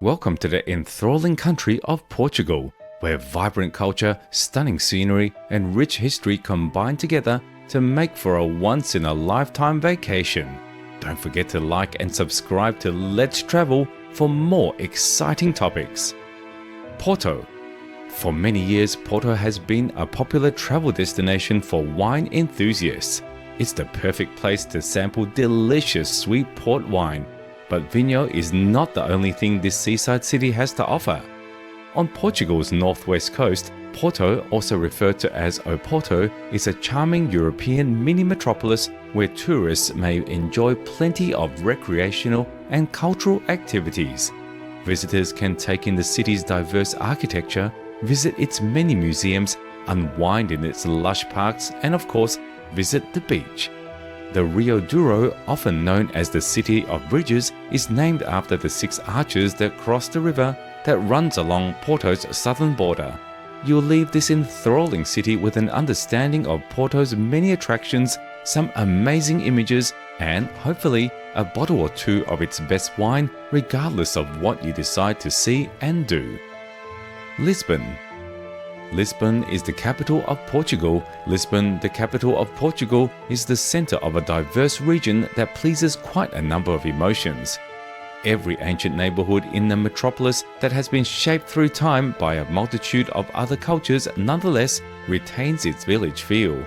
Welcome to the enthralling country of Portugal, where vibrant culture, stunning scenery, and rich history combine together to make for a once-in-a-lifetime vacation. Don't forget to like and subscribe to Let's Travel for more exciting topics. Porto. For many years, Porto has been a popular travel destination for wine enthusiasts. It's the perfect place to sample delicious sweet port wine. But vinho is not the only thing this seaside city has to offer. On Portugal's northwest coast, Porto, also referred to as Oporto, is a charming European mini-metropolis where tourists may enjoy plenty of recreational and cultural activities. Visitors can take in the city's diverse architecture, visit its many museums, unwind in its lush parks, and of course, visit the beach. The Rio Douro, often known as the City of Bridges, is named after the 6 arches that cross the river that runs along Porto's southern border. You'll leave this enthralling city with an understanding of Porto's many attractions, some amazing images, and hopefully a bottle or two of its best wine, regardless of what you decide to see and do. Lisbon. Lisbon is the capital of Portugal. Lisbon, the capital of Portugal, is the center of a diverse region that pleases quite a number of emotions. Every ancient neighborhood in the metropolis that has been shaped through time by a multitude of other cultures nonetheless retains its village feel.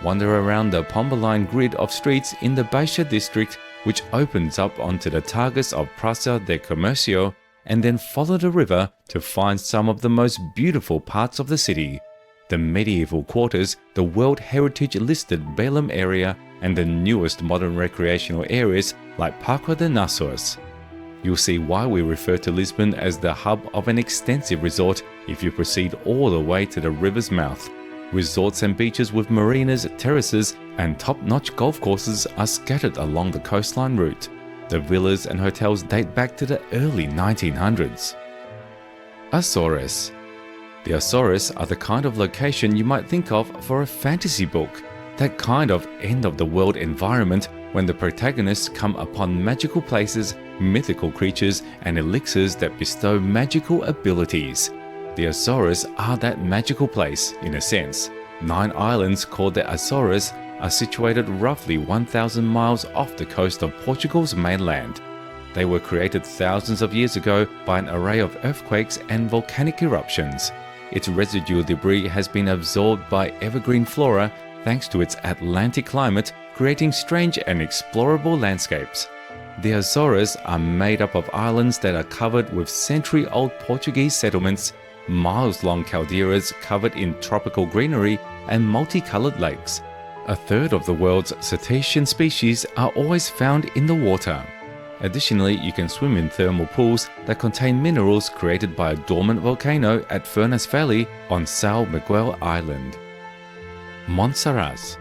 Wander around the Pombaline grid of streets in the Baixa district, which opens up onto the targus of Praça de Comércio, and then follow the river to find some of the most beautiful parts of the city. The medieval quarters, the World Heritage listed Belém area, and the newest modern recreational areas like Parque de Azores. You'll see why we refer to Lisbon as the hub of an extensive resort if you proceed all the way to the river's mouth. Resorts and beaches with marinas, terraces, and top-notch golf courses are scattered along the coastline route. The villas and hotels date back to the early 1900s. Azores. The Azores are the kind of location you might think of for a fantasy book. That kind of end-of-the-world environment when the protagonists come upon magical places, mythical creatures, and elixirs that bestow magical abilities. The Azores are that magical place, in a sense. 9 islands called the Azores are situated roughly 1,000 miles off the coast of Portugal's mainland. They were created thousands of years ago by an array of earthquakes and volcanic eruptions. Its residual debris has been absorbed by evergreen flora thanks to its Atlantic climate, creating strange and explorable landscapes. The Azores are made up of islands that are covered with century-old Portuguese settlements, miles-long calderas covered in tropical greenery, and multicolored lakes. A third of the world's cetacean species are always found in the water. Additionally, you can swim in thermal pools that contain minerals created by a dormant volcano at Furnace Valley on São Miguel Island. Monsaraz.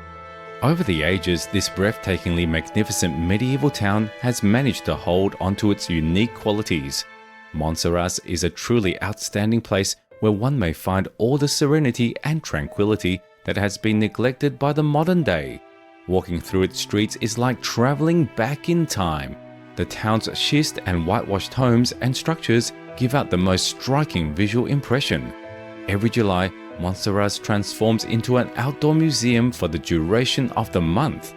Over the ages, this breathtakingly magnificent medieval town has managed to hold onto its unique qualities. Monsaraz is a truly outstanding place where one may find all the serenity and tranquility that has been neglected by the modern day. Walking through its streets is like traveling back in time. The town's schist and whitewashed homes and structures give out the most striking visual impression. Every July, Monsaraz transforms into an outdoor museum for the duration of the month.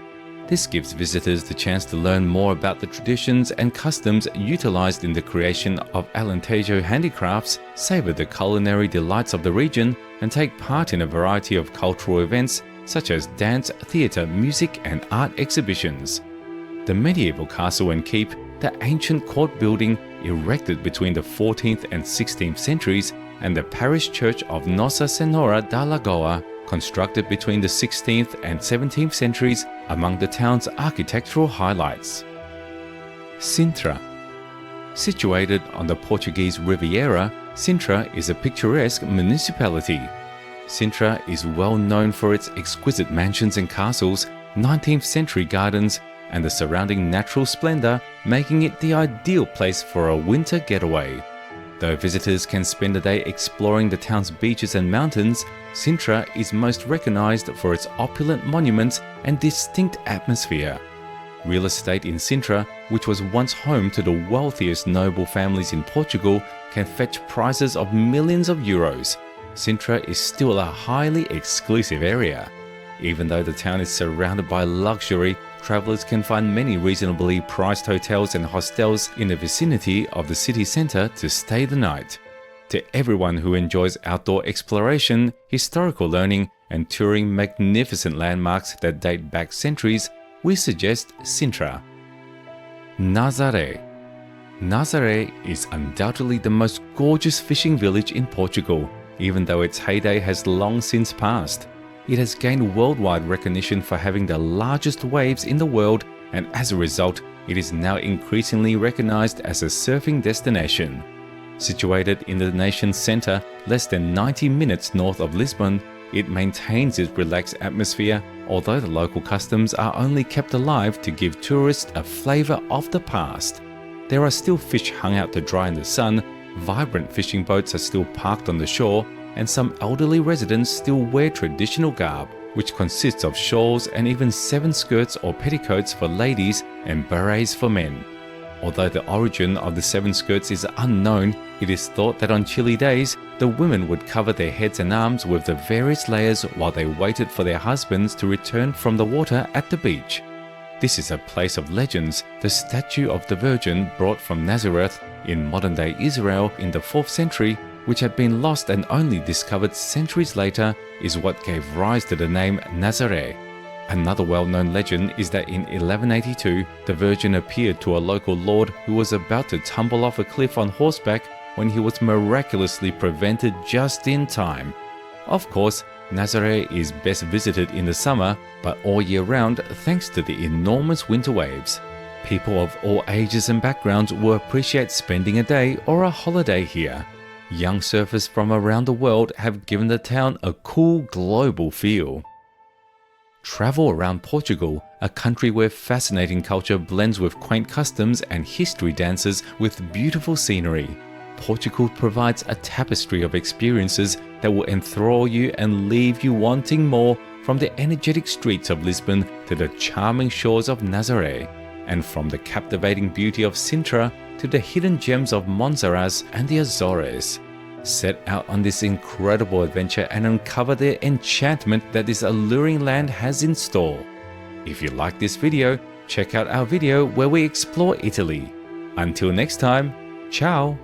This gives visitors the chance to learn more about the traditions and customs utilized in the creation of Alentejo handicrafts, savor the culinary delights of the region, and take part in a variety of cultural events such as dance, theatre, music, and art exhibitions. The medieval castle and keep, the ancient court building erected between the 14th and 16th centuries, and the parish church of Nossa Senhora da Lagoa, constructed between the 16th and 17th centuries, among the town's architectural highlights. Sintra. Situated on the Portuguese Riviera, Sintra is a picturesque municipality. Sintra is well known for its exquisite mansions and castles, 19th century gardens, and the surrounding natural splendor, making it the ideal place for a winter getaway. Though visitors can spend a day exploring the town's beaches and mountains, Sintra is most recognized for its opulent monuments and distinct atmosphere. Real estate in Sintra, which was once home to the wealthiest noble families in Portugal, can fetch prices of millions of euros. Sintra is still a highly exclusive area. Even though the town is surrounded by luxury, travelers can find many reasonably priced hotels and hostels in the vicinity of the city centre to stay the night. To everyone who enjoys outdoor exploration, historical learning, and touring magnificent landmarks that date back centuries, we suggest Sintra. Nazaré. Nazaré is undoubtedly the most gorgeous fishing village in Portugal, even though its heyday has long since passed. It has gained worldwide recognition for having the largest waves in the world, and as a result, it is now increasingly recognized as a surfing destination. Situated in the nation's centre, less than 90 minutes north of Lisbon, it maintains its relaxed atmosphere, although the local customs are only kept alive to give tourists a flavour of the past. There are still fish hung out to dry in the sun, vibrant fishing boats are still parked on the shore, and some elderly residents still wear traditional garb, which consists of shawls and even 7 skirts or petticoats for ladies and berets for men. Although the origin of the 7 skirts is unknown, it is thought that on chilly days, the women would cover their heads and arms with the various layers while they waited for their husbands to return from the water at the beach. This is a place of legends. The statue of the Virgin brought from Nazareth in modern-day Israel in the 4th century, which had been lost and only discovered centuries later, is what gave rise to the name Nazaré. Another well-known legend is that in 1182, the Virgin appeared to a local lord who was about to tumble off a cliff on horseback when he was miraculously prevented just in time. Of course, Nazaré is best visited in the summer, but all year round thanks to the enormous winter waves. People of all ages and backgrounds will appreciate spending a day or a holiday here. Young surfers from around the world have given the town a cool global feel. Travel around Portugal, a country where fascinating culture blends with quaint customs and history dances with beautiful scenery. Portugal provides a tapestry of experiences that will enthrall you and leave you wanting more, from the energetic streets of Lisbon to the charming shores of Nazaré, and from the captivating beauty of Sintra to the hidden gems of Monsaraz and the Azores. Set out on this incredible adventure and uncover the enchantment that this alluring land has in store. If you like this video, check out our video where we explore Italy. Until next time, ciao!